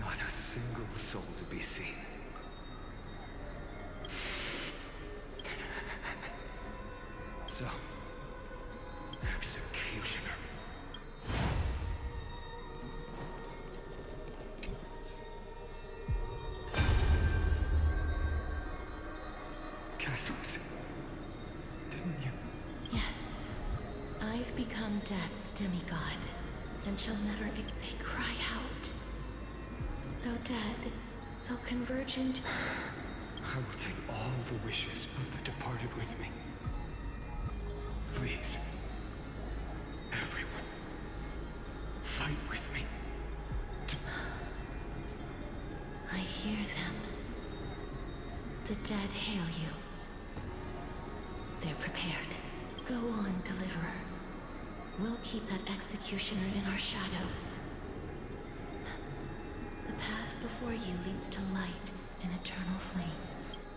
Not a single soul to be seen. So, executioner. Castorice, didn't you? Yes. I've become Death's demigod, and shall never they cry out. Though dead, they'll converge into... I will take all the wishes of the departed with me. Please, everyone, fight with me. I hear them. The dead hail you. They're prepared. Go on, Deliverer. We'll keep that executioner in our shadows. The path before you leads to light and eternal flames.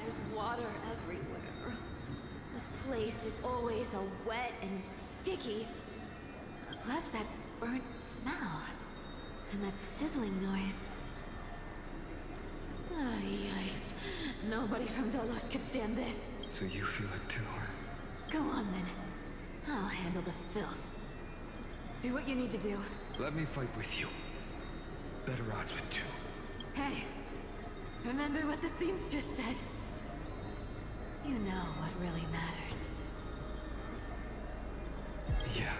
There's water everywhere. This place is always so wet and sticky. Plus that burnt smell. And that sizzling noise. Ah, yikes. Nobody from Dolos could stand this. So you feel it too, huh? Go on then. I'll handle the filth. Do what you need to do. Let me fight with you. Better odds with two. Hey, remember what the seamstress said? You know what really matters. Yeah.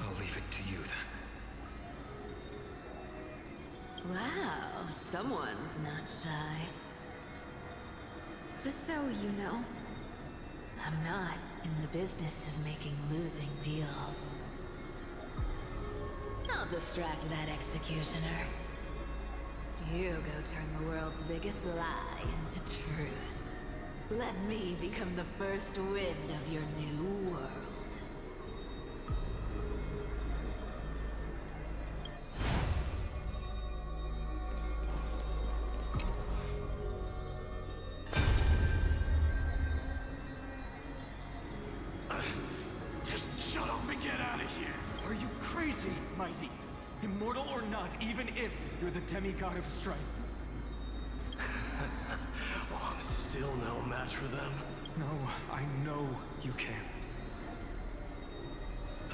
I'll leave it to you then. Wow, someone's not shy. Just so you know, I'm not in the business of making losing deals. I'll distract that executioner. You go turn the world's biggest lie into truth. Let me become the first wind of your new world. Just shut up and get out of here! Are you crazy, Mighty? Immortal or not, even if you're the demigod of strife. Oh, I'm still no match for them. No, I know you can.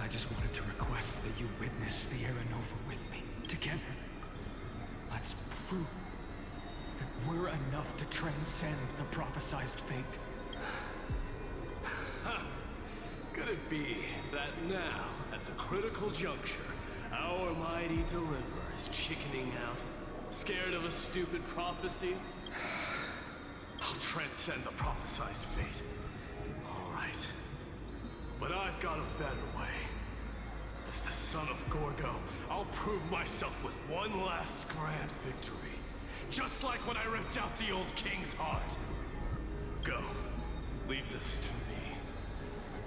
I just wanted to request that you witness the Era Nova with me, together. Let's prove that we're enough to transcend the prophesized fate. Could it be that now, at the critical juncture, our mighty deliverer is chickening out, scared of a stupid prophecy? I'll transcend the prophesized fate. All right. But I've got a better way. As the son of Gorgo, I'll prove myself with one last grand victory. Just like when I ripped out the old king's heart. Go. Leave this to me.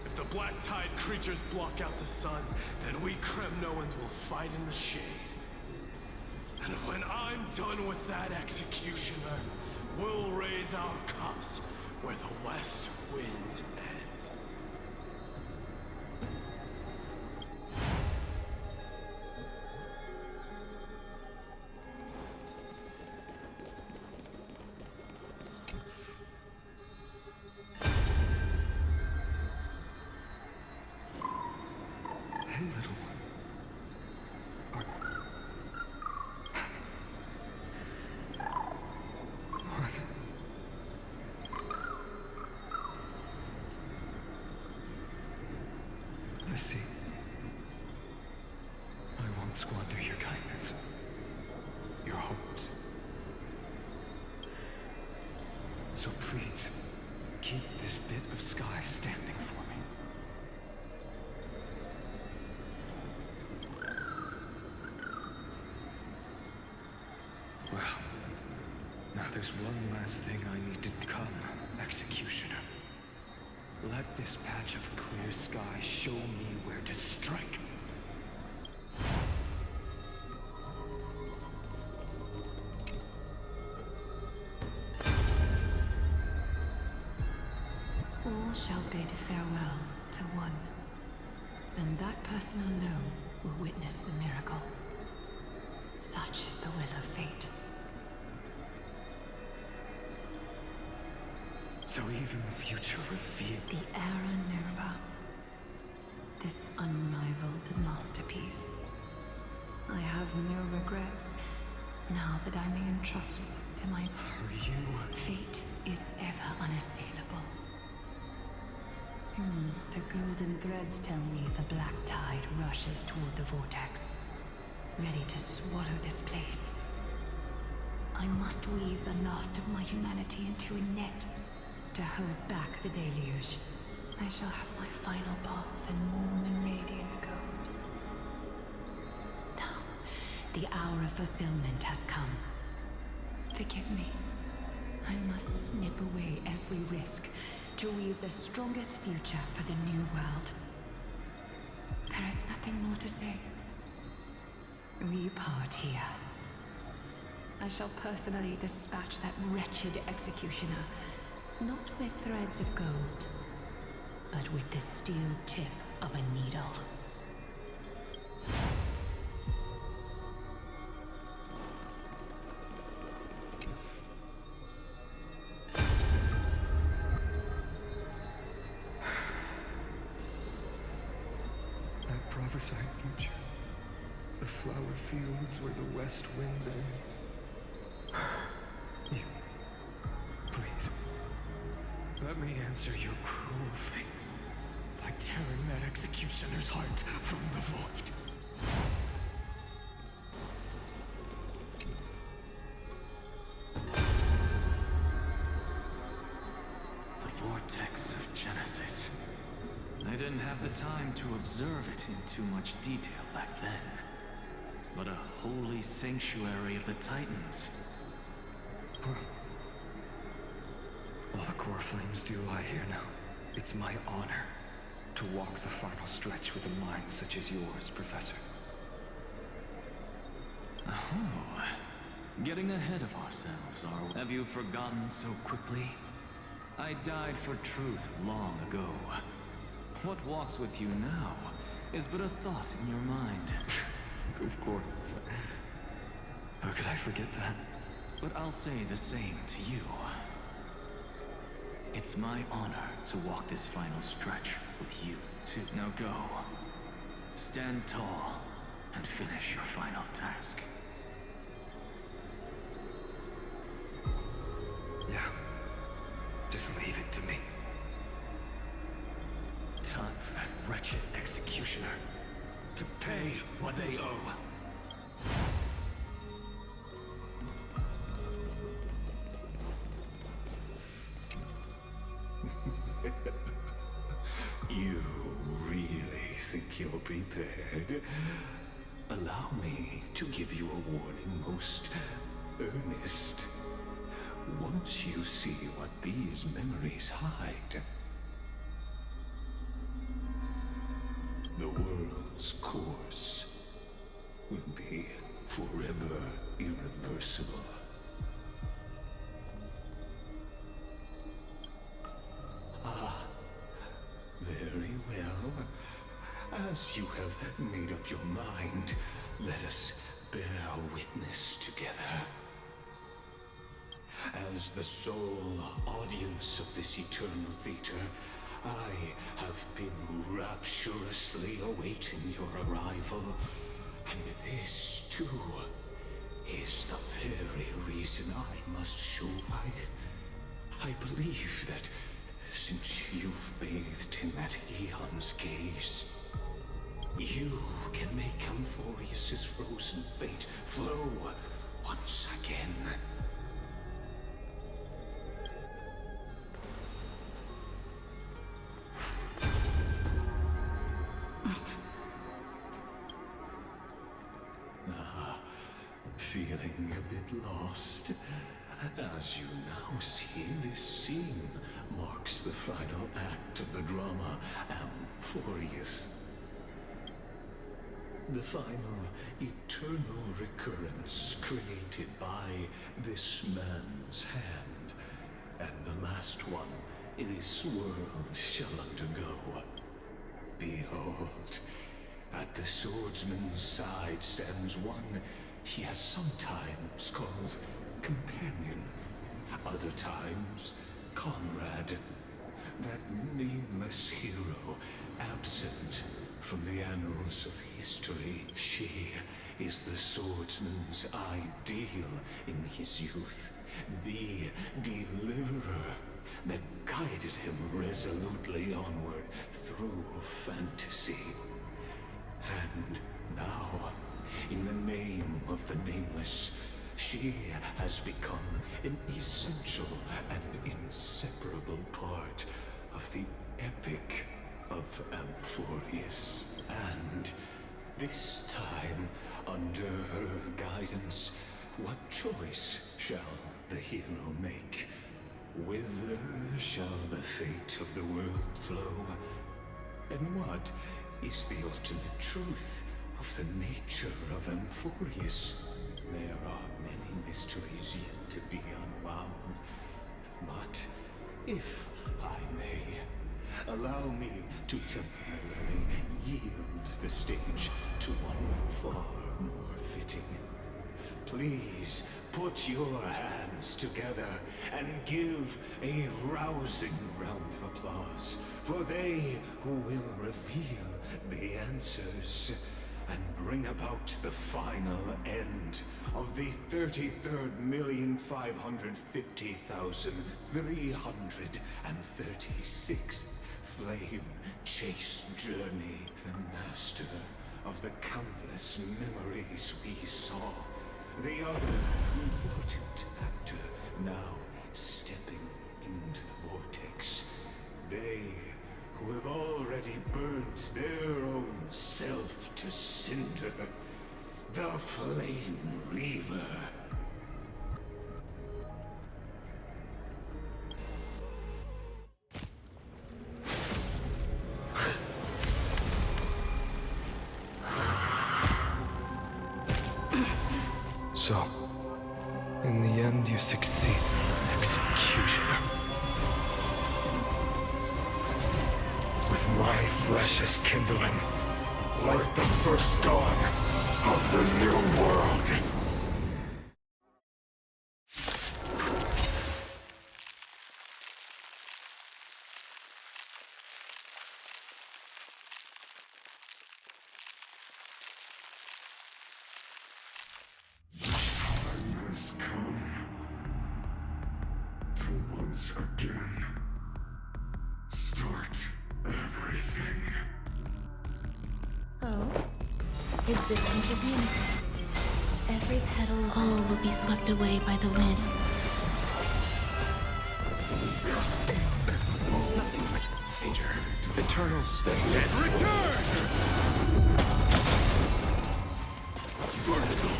If the black tide creatures block out the sun, then we Kremnoans will fight in the shade. And when I'm done with that executioner, we'll raise our cups where the west winds end. Hey, little one. What? I see. I won't squander your kindness. Your hopes. So please, keep this bit of sky standing for me. Well, now there's one last thing I need to come, Executioner. Let this patch of clear sky show me where to strike. shall bid farewell to one, and that person alone will witness the miracle. Such is the will of fate. So even the future revealed. The Era Nova. This unrivaled masterpiece. I have no regrets now that I may entrust it to my... Are you... Fate is ever unassailable. The golden threads tell me the black tide rushes toward the vortex, ready to swallow this place. I must weave the last of my humanity into a net to hold back the deluge. I shall have my final bath in warm and radiant gold. Now, the hour of fulfillment has come. Forgive me. I must snip away every risk to weave the strongest future for the new world. There is nothing more to say. We part here. I shall personally dispatch that wretched executioner, not with threads of gold, but with the steel tip of a needle. That prophesied future. The flower fields where the west wind ends. You... Please. Let me answer your cruel fate by tearing that executioner's heart from the void. The vortex of Genesis. I didn't have the time to observe it in too much detail back then. But a holy sanctuary of the Titans. Well, all the core flames do lie here now. It's my honor to walk the final stretch with a mind such as yours, Professor. Oh, getting ahead of ourselves, are we? Have you forgotten so quickly? I died for truth long ago. What walks with you now is but a thought in your mind. Of course. How could I forget that? But I'll say the same to you. It's my honor to walk this final stretch with you, too. Now go. Stand tall and finish your final task. Yeah. Just leave it to me. Time for that wretched executioner to pay what they owe. You really think you're prepared? Allow me to give you a warning most earnest. Once you see what these memories hide, the world's course will be forever irreversible. Very well. As you have made up your mind, let us bear witness together. As the sole audience of this eternal theater, I have been rapturously awaiting your arrival. And this, too, is the very reason I must show I believe that since you've bathed in that eon's gaze, you can make Amphoreus' frozen fate flow once again. Feeling a bit lost? As you now see, this scene marks the final act of the drama Amphoreus. The final eternal recurrence created by this man's hand, and the last one this world shall undergo. Behold, at the swordsman's side stands one he has sometimes called companion, other times comrade, that nameless hero absent from the annals of history. She is the swordsman's ideal in his youth, the deliverer that guided him resolutely onward through fantasy. And now, in the name of the nameless, she has become an essential and inseparable part of the epic of Amphoreus. And this time, under her guidance, what choice shall the hero make? Whither shall the fate of the world flow? And what is the ultimate truth of the nature of Amphoreus? There are many mysteries yet to be unwound. But if I may, allow me to temporarily yield the stage to one far more fitting. Please put your hands together and give a rousing round of applause for they who will reveal the answers and bring about the final end of the 33,550,336th flame chase journey. The master of the countless memories we saw. The other important actor now stepping into the vortex. They who have already burnt their own self to cinder. The Flame Reaver. So, in the end, you succeed. Executioner. With my flesh as kindling, like the first dawn of the new world. Once again, start everything. Oh, is this interesting? Every petal, all will be swept away by the wind. Danger. Eternal state. And return! Vertical.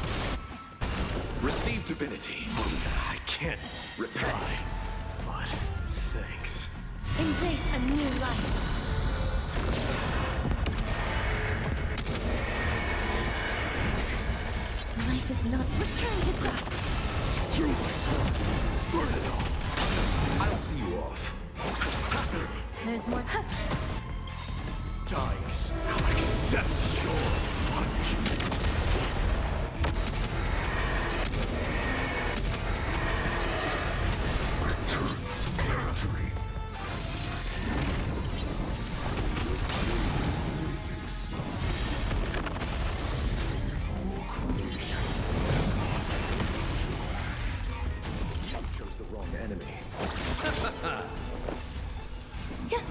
Receive divinity. I can't reply. But thanks. Embrace a new life. Life is not return to dust. Through it. Burn it all. I'll see you off. There's more. Dying now accepts your punishment. Return territory. Blazing sun. All creation. You chose the wrong enemy. Yeah.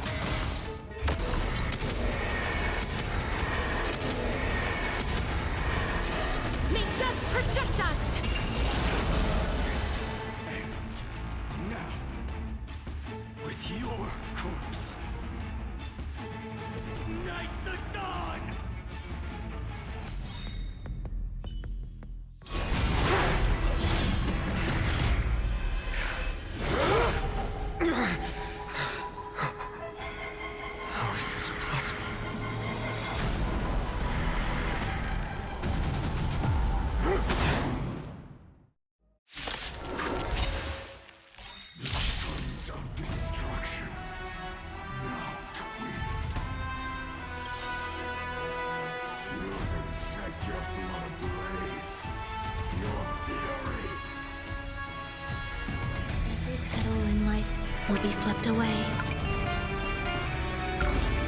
will be swept away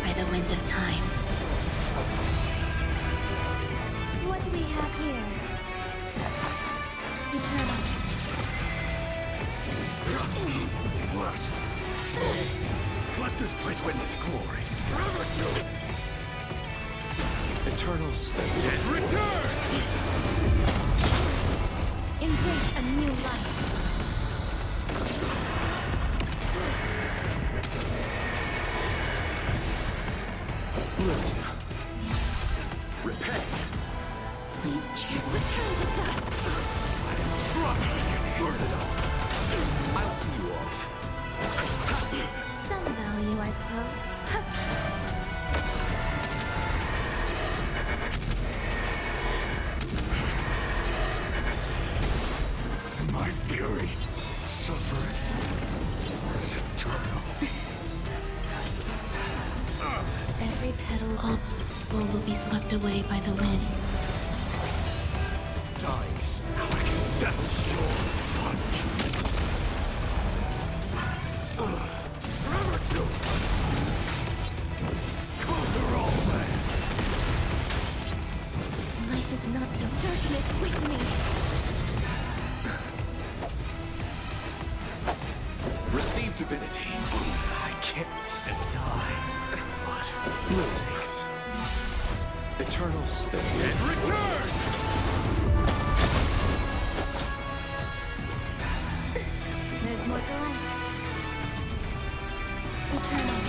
by the wind of time. What do we have here? Eternal. Blast! Let this place witness glory. Eternal state. And return! Embrace a new life. Repent! Please cheer. Return to dust. I am struck. Burn it all. I'll see you off. Some value, I suppose. My fury, suffering, is eternal. Every petal, all will be swept away by the wind. Dice now accepts your punishment. Forever to conquer all men. Life is not so darkness with me. Receive divinity. I can't die. But blessings. Eternal state. And return! There's more to life. Eternal.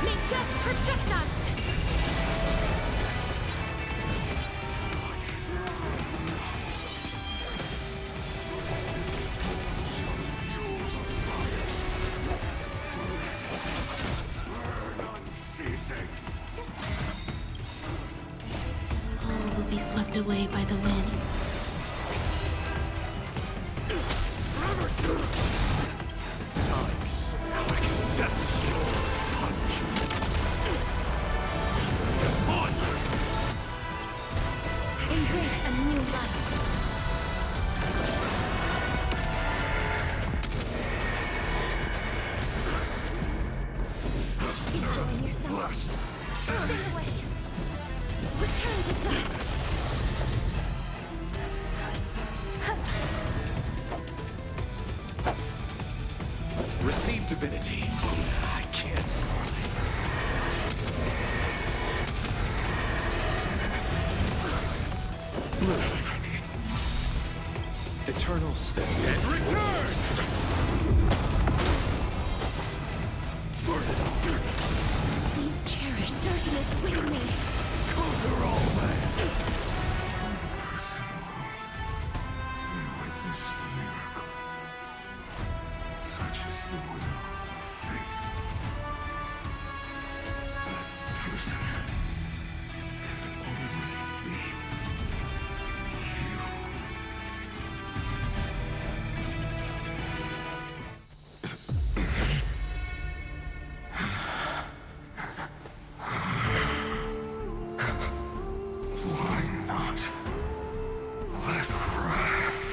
May death protect us! All will be swept away by the wind. Dice now accepts your punishment. Onward! Embrace a new life. Enjoying yourself. Blast! Stay away. Return to dust. Receive divinity. I can't die. Eternal state. And return! Burn it all. Please cherish darkness with me. Conquer all land. One person may witness the miracle. Such is the will of fate. That person can only be you. Why not let wrath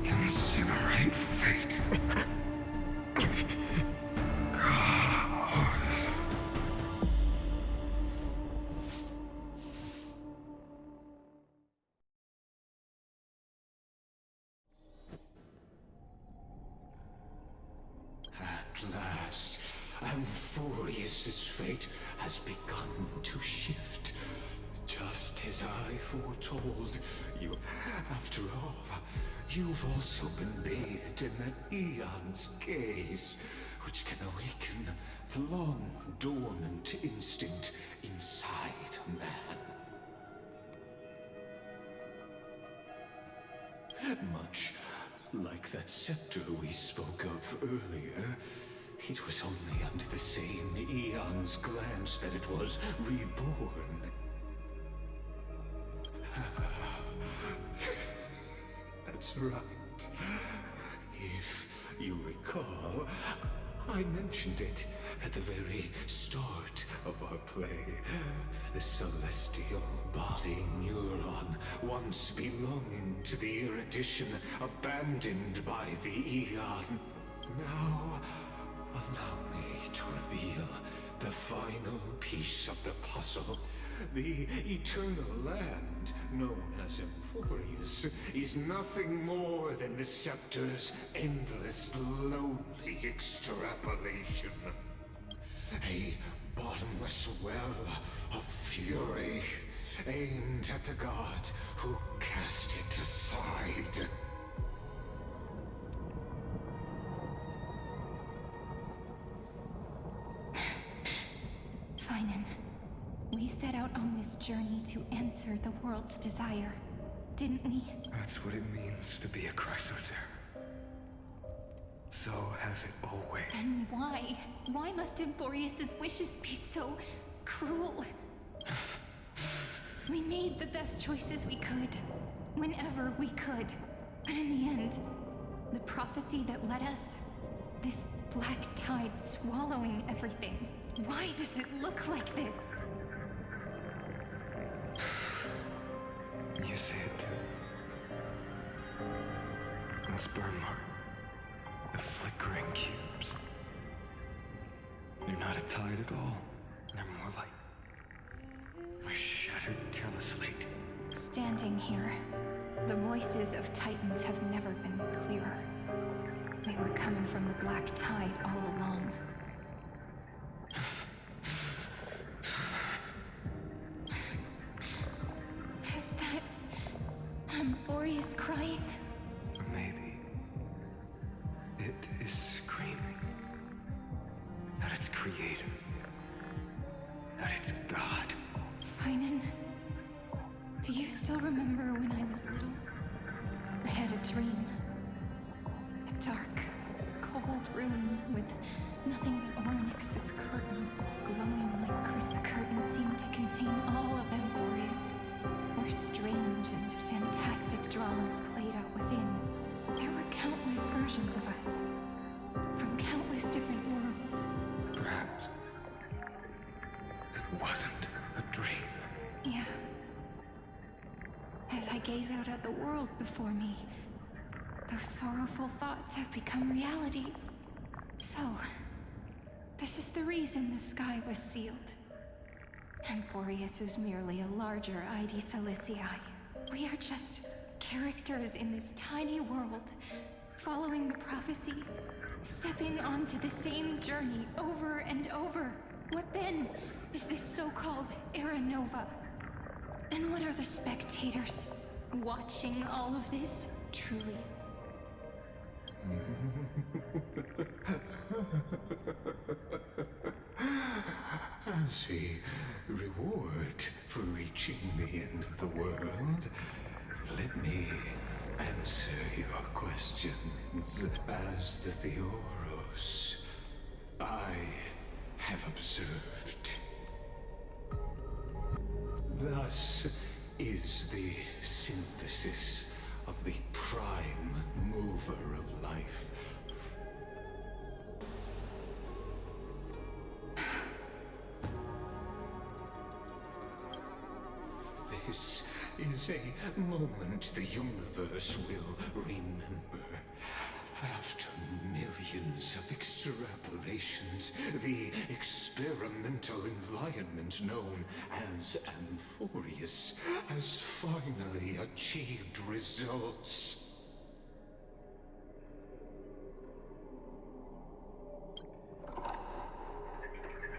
incinerate fate? Gods. At last, amphoreus' fate has begun to shift. Just as I foretold you. After all, you've also been bathed in that eon's gaze, which can awaken the long-dormant instinct inside man. Much like that scepter we spoke of earlier, it was only under the same eon's glance that it was reborn. That's right. If you recall, I mentioned it at the very start of our play. The celestial body neuron, once belonging to the erudition, abandoned by the Eon. Now, allow me to reveal the final piece of the puzzle. The eternal land, known as Amphoreus, is nothing more than the scepter's endless, lonely extrapolation. A bottomless well of fury, aimed at the god who cast it aside. Phainon, we set out on this journey to answer the world's desire, didn't we? That's what it means to be a Chrysos heir. So has it always. Then why? Why must Amphoreus's wishes be so cruel? We made the best choices we could, whenever we could. But in the end, the prophecy that led us, this black tide swallowing everything. Why does it look like this? You see it too. Those burn marks. The flickering cubes. They're not a tide at all. They're more like a shattered teleslate. Standing here, the voices of Titans have never been clearer. They were coming from the black tide all along. Is that Amphoreus crying? Or maybe it is screaming at its creator, at its god. Phainon, do you still remember when I was little? I had a dream. A dark, cold room with nothing but Onyx's curtain, glowing like crystal. The curtain seemed to contain all of Amphoreus, where strange and fantastic dramas played out within. There were countless versions of us, from countless different worlds. Perhaps it wasn't a dream. Yeah. As I gaze out at the world before me, those sorrowful thoughts have become reality. So, this is the reason the sky was sealed. Amphoreus is merely a larger ID Silicii. We are just characters in this tiny world, following the prophecy, stepping onto the same journey over and over. What then is this so-called Era Nova? And what are the spectators watching all of this, truly? As a reward for reaching the end of the world, let me answer your questions. As the Theoros, I have observed. Thus is the synthesis of the prime mover of life. This is a moment the universe will remember. After millions of extrapolations, the experimental environment known as Amphoreus has finally achieved results.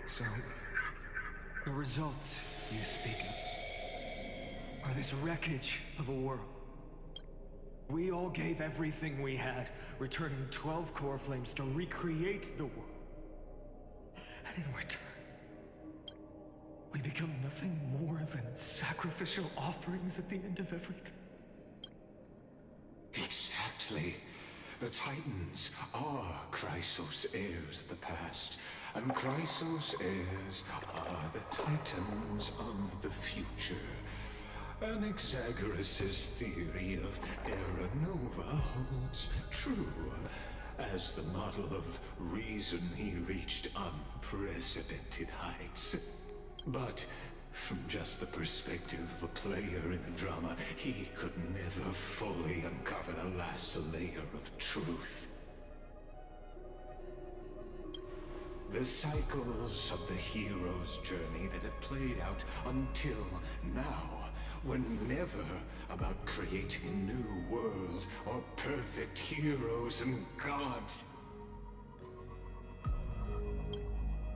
So, the results you speak of are this wreckage of a world. We all gave everything we had, returning 12 core flames to recreate the world. And in return, we become nothing more than sacrificial offerings at the end of everything. Exactly. The Titans are Chrysos heirs of the past, and Chrysos heirs are the Titans of the future. Anaxagoras' theory of Era Nova holds true. As the model of reason, he reached unprecedented heights. But from just the perspective of a player in the drama, he could never fully uncover the last layer of truth. The cycles of the hero's journey that have played out until now were never about creating a new world or perfect heroes and gods.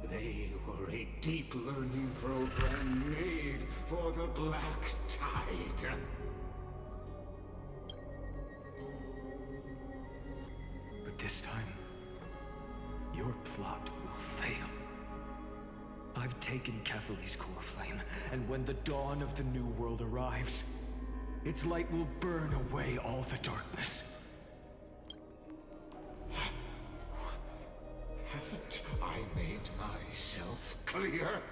They were a deep learning program made for the Black Tide. But this time, your plot will fail. I've taken Catholi's core flame, and when the dawn of the new world arrives, its light will burn away all the darkness. Haven't I made myself clear?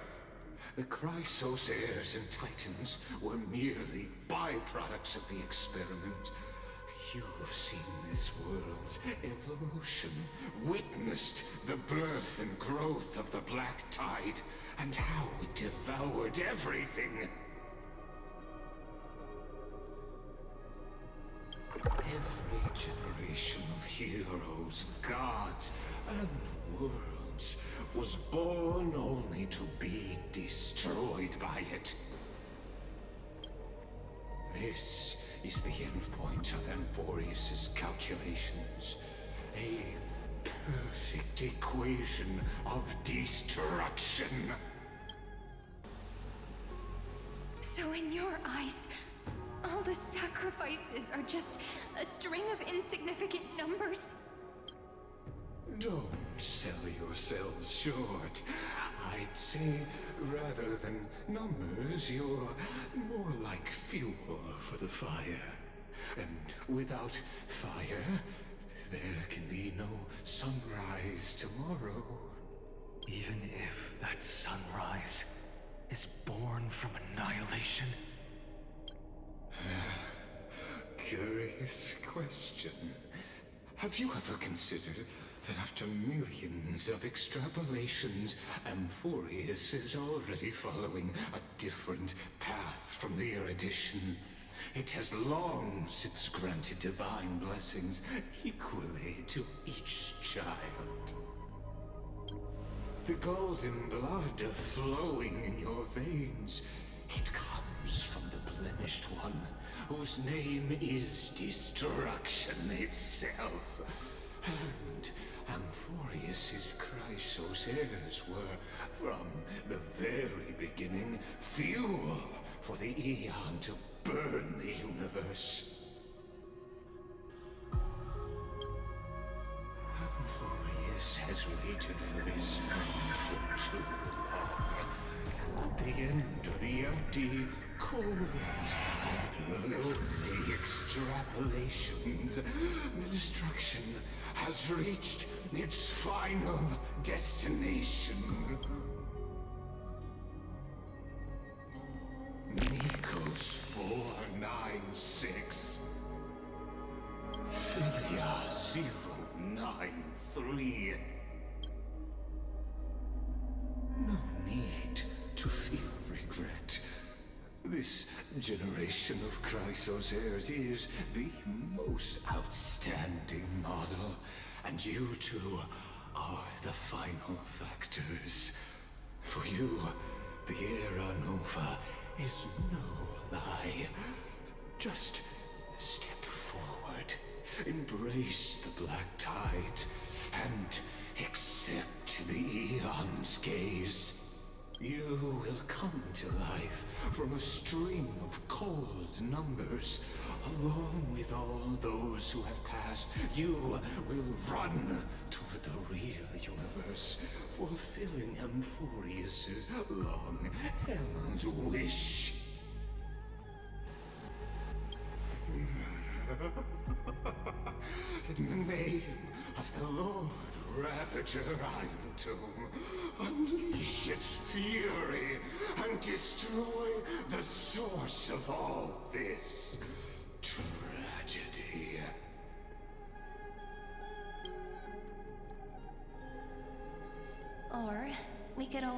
The Chrysos heirs and Titans were merely byproducts of the experiment. You have seen this world's evolution, witnessed the birth and growth of the Black Tide, and how it devoured everything. Every generation of heroes, gods, and worlds was born only to be destroyed by it. This is the endpoint of amphoreus' calculations. A perfect equation of destruction. So in your eyes, all the sacrifices are just a string of insignificant numbers? Don't sell yourselves short. I'd say, rather than numbers, you're more like fuel for the fire. And without fire, there can be no sunrise tomorrow. Even if that sunrise is born from annihilation? Curious question. Have you ever considered that after millions of extrapolations, amphoreus is already following a different path from the erudition? It has long since granted divine blessings equally to each child. The golden blood flowing in your veins, it comes from the blemished one, whose name is destruction itself. And amphoreus' Chrysos heirs were, from the very beginning, fuel for the Aeon to burn the universe. Amphoreus has waited for this moment for too long. At the end of the empty, cold, lonely extrapolations, the destruction has reached its final destination. Nikos 496. Philia 093. No need to feel regret. This generation of Chrysos heirs is the most outstanding model, and you two are the final factors. For you, the era nova is no lie. Just step forward, embrace the Black Tide, and accept the Aeon's gaze. You will come to life from a string of cold numbers. Along with all those who have passed, you will run toward the real universe, fulfilling amphoreus' long-held wish. In the name of the Lord Ravager Iron Tomb, unleash its fury and destroy the source of all this tragedy.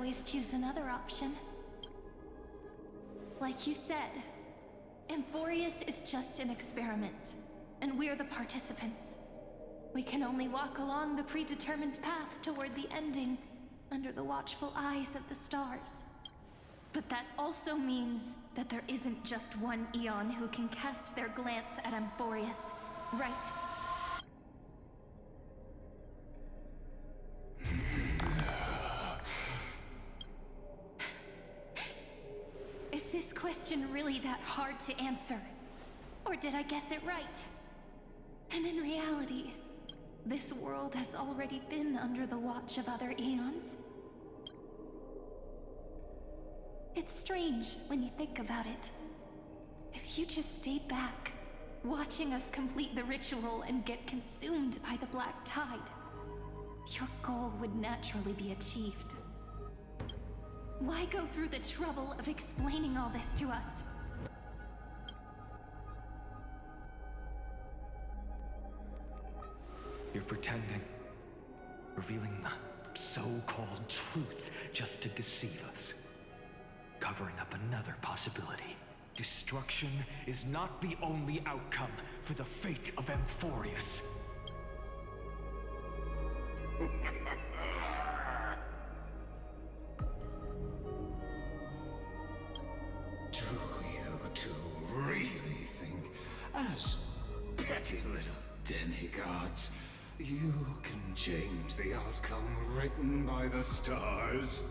always choose another option. Like you said, Amphoreus is just an experiment, and we're the participants. We can only walk along the predetermined path toward the ending, under the watchful eyes of the stars. But that also means that there isn't just one Eon who can cast their glance at Amphoreus, right? Is this question really that hard to answer? Or did I guess it right? And in reality, this world has already been under the watch of other Eons. It's strange when you think about it. If you just stayed back, watching us complete the ritual and get consumed by the black tide, your goal would naturally be achieved. Why go through the trouble of explaining all this to us? You're pretending, revealing the so-called truth just to deceive us. Covering up another possibility. Destruction is not the only outcome for the fate of Amphoreus. Do you two really think, as petty little demigods, you can change the outcome written by the stars?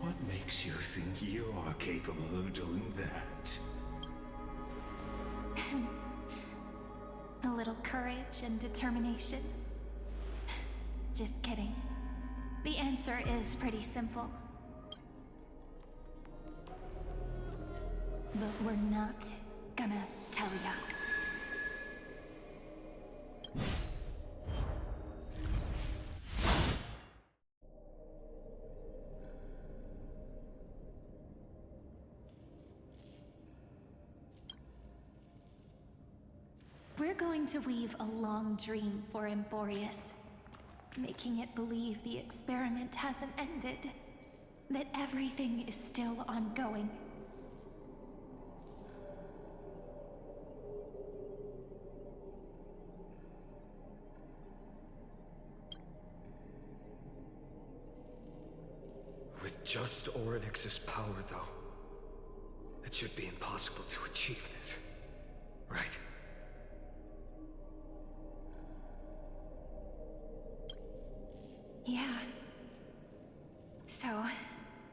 What makes you think you're capable of doing that? A little courage and determination. Just kidding. The answer is pretty simple. But we're not gonna tell ya. We're going to weave a long dream for Amphoreus, making it believe the experiment hasn't ended, that everything is still ongoing. With just Orynyx's power, though, it should be impossible to achieve this, right? Yeah. So,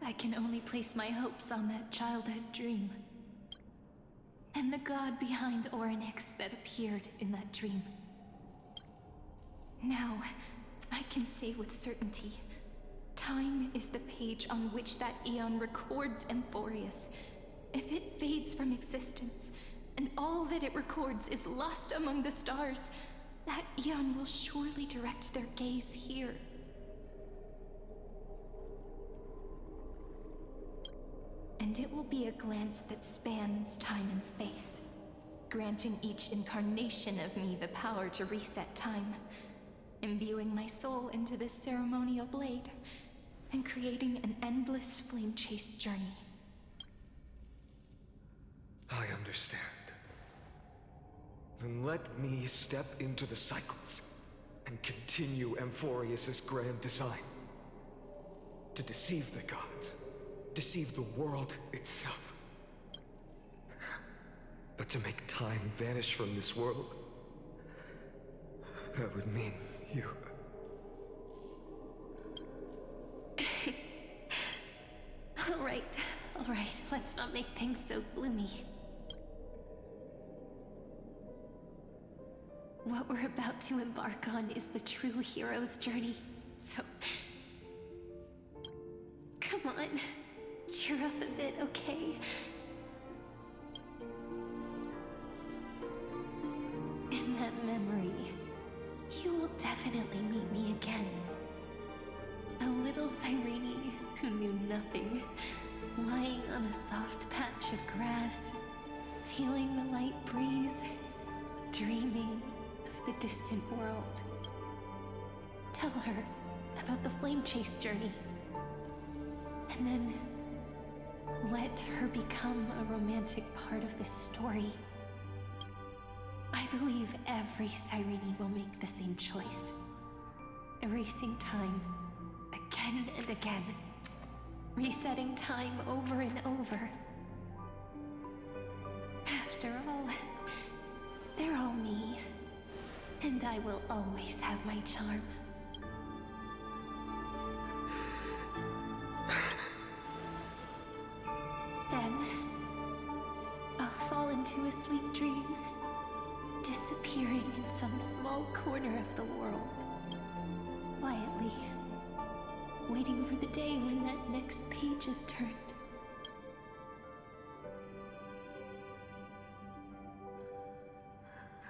I can only place my hopes on that childhood dream. And the god behind Orynyx that appeared in that dream. Now, I can say with certainty, time is the page on which that Eon records Amphoreus. If it fades from existence, and all that it records is lost among the stars, that Eon will surely direct their gaze here. And it will be a glance that spans time and space, granting each incarnation of me the power to reset time, imbuing my soul into this ceremonial blade, and creating an endless flame-chased journey. I understand. Then let me step into the cycles and continue Amphoreus's grand design. To deceive the gods, deceive the world itself. But to make time vanish from this world, that would mean you. All right, let's not make things so gloomy. What we're about to embark on is the true hero's journey, so... Come on, cheer up a bit, okay? In that memory, you will definitely meet me again. A little Cyrene who knew nothing, lying on a soft patch of grass, feeling the light breeze, dreaming of the distant world. Tell her about the flame chase journey. And then let her become a romantic part of this story. I believe every Cyrene will make the same choice. Erasing time again and again. Resetting time over and over. After all, they're all me. And I will always have my charm. Then, I'll fall into a sweet dream, disappearing in some small corner of the world. Quietly, waiting for the day when that next page is turned.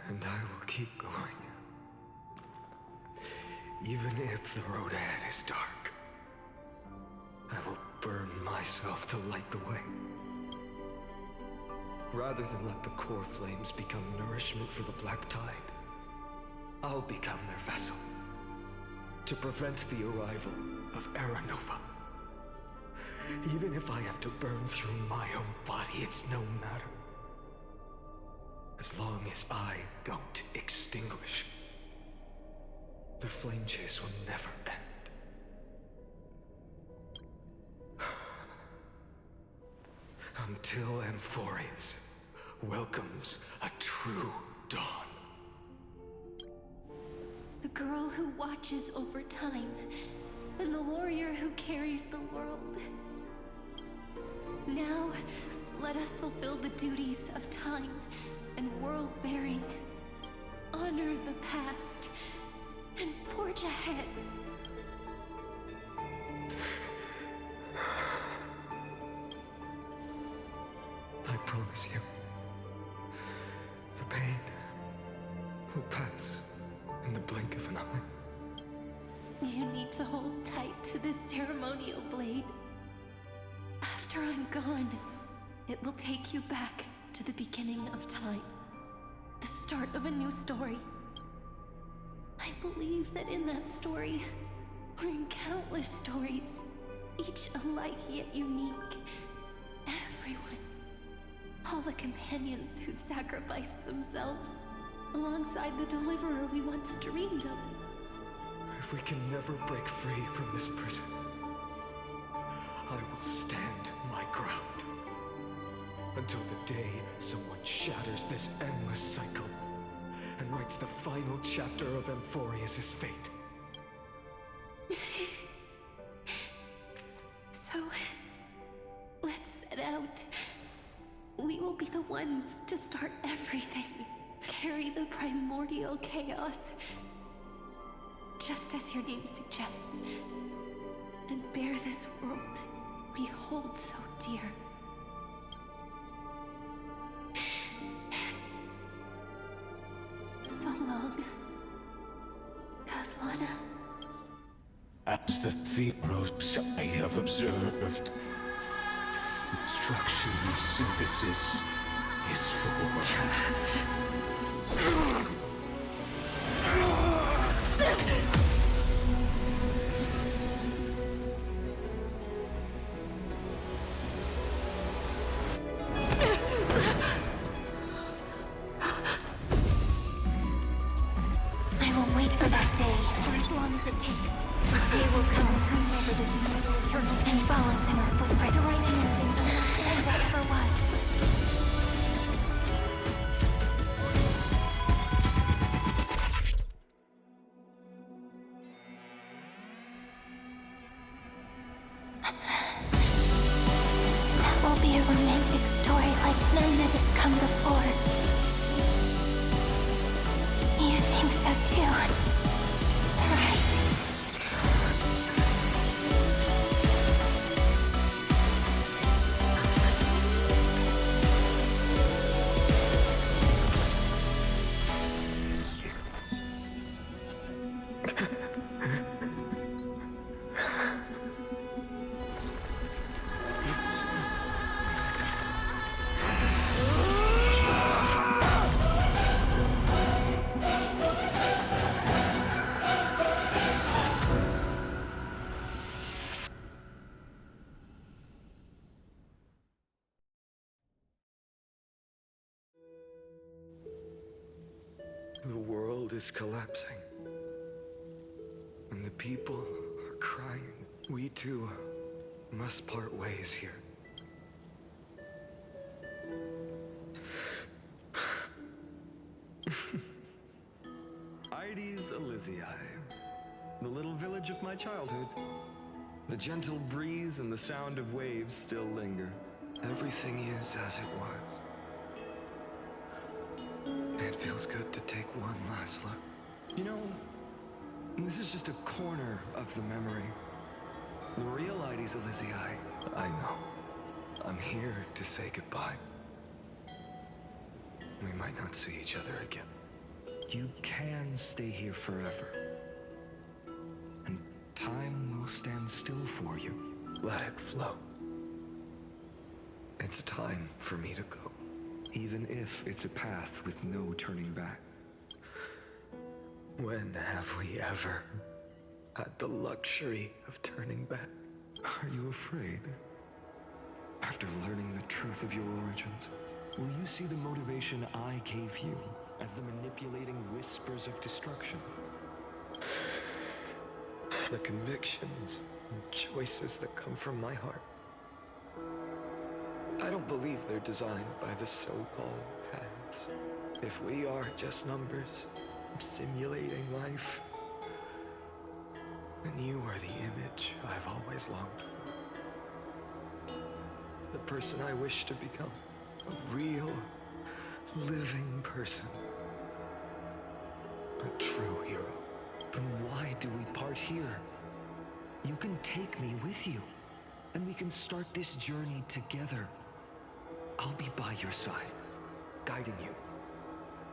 And I will keep going. Even if the road ahead is dark, I will burn myself to light the way. Rather than let the core flames become nourishment for the black tide, I'll become their vessel to prevent the arrival of Era Nova. Even if I have to burn through my own body, it's no matter. As long as I don't extinguish, the flame chase will never end. Until amphoreus welcomes a true dawn. The girl who watches over time, and the warrior who carries the world. Now, let us fulfill the duties of time and world-bearing. Honor the past, and forge ahead. I promise you, the pain will pass in the blink of an eye. You need to hold tight to this ceremonial blade. After I'm gone, it will take you back to the beginning of time. The start of a new story. I believe that in that story, or in countless stories, each alike yet unique, everyone, all the companions who sacrificed themselves, alongside the deliverer we once dreamed of. If we can never break free from this prison, I will stand my ground. Until the day someone shatters this endless cycle and writes the final chapter of amphoreus' fate. So, let's set out. We will be the ones to start everything. Carry the primordial chaos, just as your name suggests, and bear this world we hold so dear. So long, Kaslana. As the Theros I have observed, instruction synthesis is formed. I will wait for that day, for as long as it takes. The day will come whenever this immortal eternal and follows in our footprint to write anything and that ever was. That will be a romantic story like none that has come before. You think so too, right? The world is collapsing. And the people are crying. We too must part ways here. Ides Elysiae, the little village of my childhood. The gentle breeze and the sound of waves still linger. Everything is as it was. It feels good to take one last look. You know, this is just a corner of the memory. The real Ides Elysiae. I know. I'm here to say goodbye. We might not see each other again. You can stay here forever. And time will stand still for you. Let it flow. It's time for me to go. Even if it's a path with no turning back. When have we ever had the luxury of turning back? Are you afraid? After learning the truth of your origins, will you see the motivation I gave you as the manipulating whispers of destruction? The convictions and choices that come from my heart. I don't believe they're designed by the so-called paths. If we are just numbers, simulating life, then you are the image I've always longed for. The person I wish to become. A real, living person. A true hero. Then why do we part here? You can take me with you, and we can start this journey together. I'll be by your side, guiding you,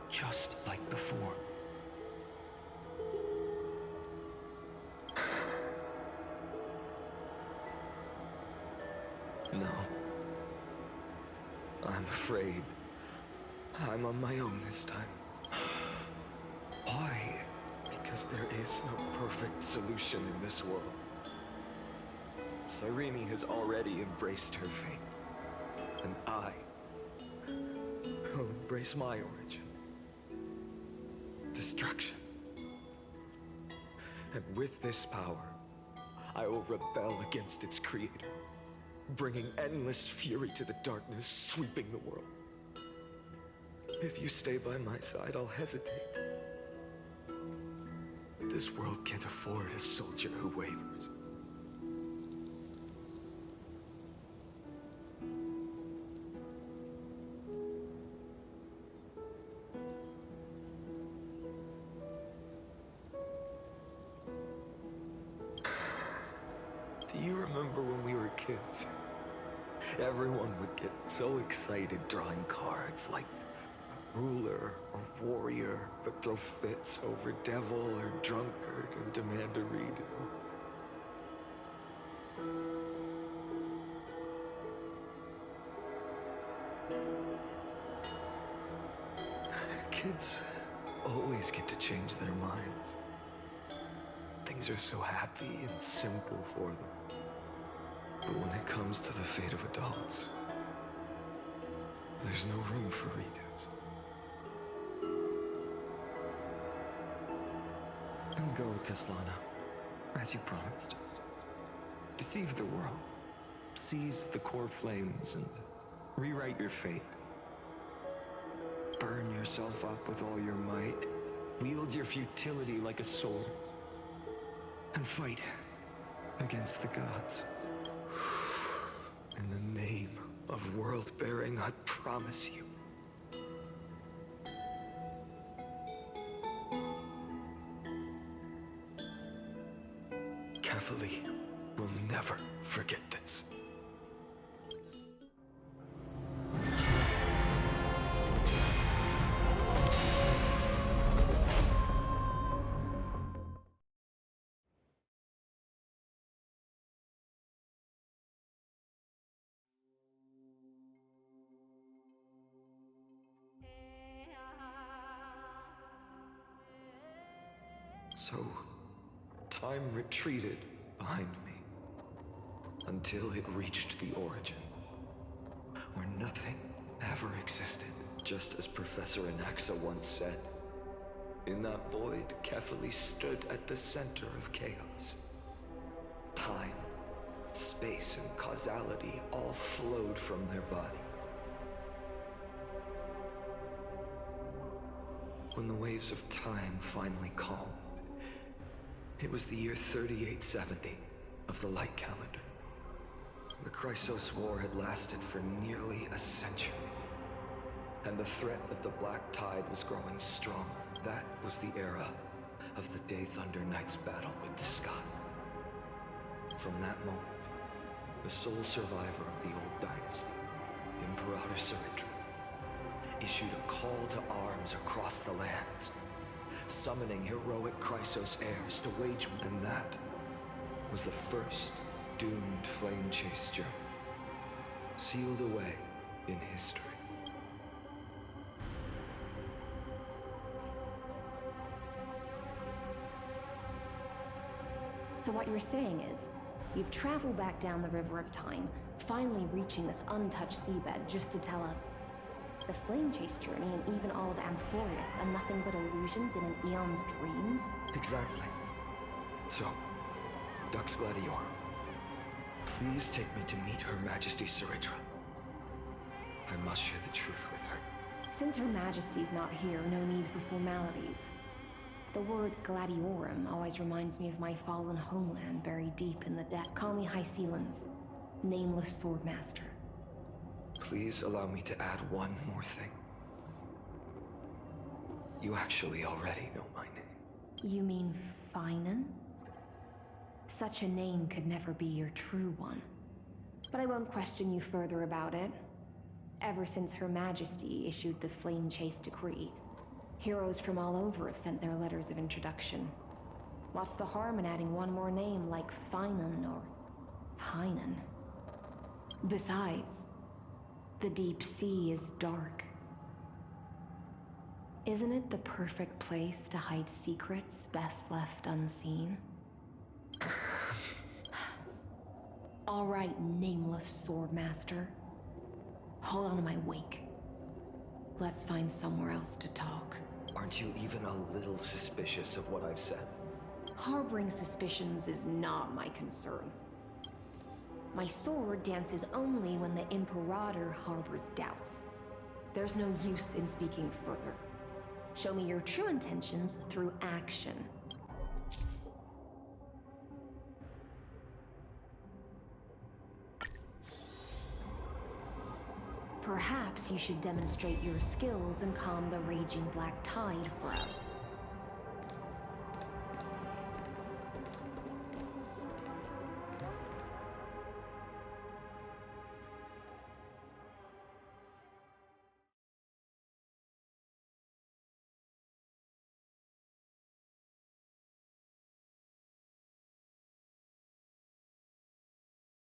just like before. No. I'm afraid I'm on my own this time. Why? Because there is no perfect solution in this world. Cyrene has already embraced her fate. And I will embrace my origin. Destruction. And with this power, I will rebel against its creator, bringing endless fury to the darkness sweeping the world. If you stay by my side, I'll hesitate. But this world can't afford a soldier who wavers. Do you remember when we were kids? Everyone would get so excited drawing cards like a ruler or warrior, but throw fits over devil or drunkard and demand a redo. Kids always get to change their minds. Things are so happy and simple for them. But when it comes to the fate of adults, there's no room for redos. Then go, Kaslana, as you promised. Deceive the world, seize the core flames, and rewrite your fate. Burn yourself up with all your might, wield your futility like a sword, and fight against the gods. In the name of world-bearing, I promise you. Carefully, will never forget this. So, time retreated behind me until it reached the origin, where nothing ever existed, just as Professor Anaxa once said. In that void, Kefali stood at the center of chaos. Time, space, and causality all flowed from their body. When the waves of time finally calmed, it was the year 3870 of the light calendar. The Chrysos War had lasted for nearly a century, and the threat of the Black Tide was growing stronger. That was the era of the Day Thunder Knight's battle with the sky. From that moment, the sole survivor of the old dynasty, Imperator Surrender, issued a call to arms across the lands, summoning heroic Chrysos heirs to wage, and that was the first doomed flame chase journey, sealed away in history. So what you're saying is, you've traveled back down the River of Time, finally reaching this untouched seabed just to tell us the flame chase journey and even all of amphoreus are nothing but illusions in an eon's dreams? Exactly. So, Dux Gladior, please take me to meet Her Majesty Suritra. I must share the truth with her. Since Her Majesty's not here, no need for formalities. The word Gladiorum always reminds me of my fallen homeland buried deep in the depths. Call me Hyacines, nameless swordmaster. Please allow me to add one more thing. You actually already know my name. You mean phainon? Such a name could never be your true one. But I won't question you further about it. Ever since Her Majesty issued the Flame Chase Decree, heroes from all over have sent their letters of introduction. What's the harm in adding one more name like phainon or Hainan? Besides, the deep sea is dark. Isn't it the perfect place to hide secrets best left unseen? All right, nameless swordmaster. Hold on to my wake. Let's find somewhere else to talk. Aren't you even a little suspicious of what I've said? Harboring suspicions is not my concern. My sword dances only when the Imperator harbors doubts. There's no use in speaking further. Show me your true intentions through action. Perhaps you should demonstrate your skills and calm the raging black tide for us.